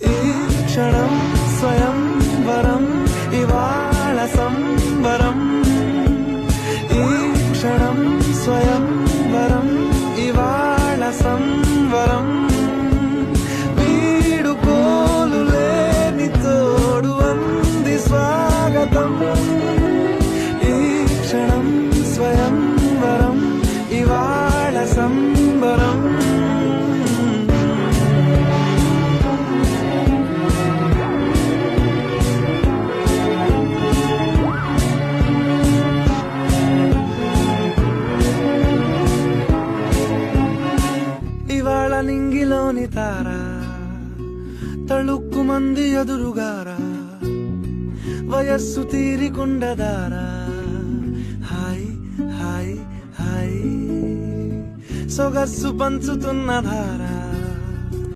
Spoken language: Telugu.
ఈ క్షణం స్వయం వరం ఇవాళ సంబరం. ఈ క్షణం స్వయం వరం ఇవాళ సంవరం. వీడుకోలు లేని తోడు అంది స్వాగతం. ఈ క్షణం స్వయం వరం ఇవాళ సంబరం. ఇవాళ నింగిలోని తార తళుక్కు మంది ఎదురుగారా, వయస్సు తీరికుండదారా. హాయ్ హాయ్ హాయ్ సొగస్సు పంచుతున్న ధారా.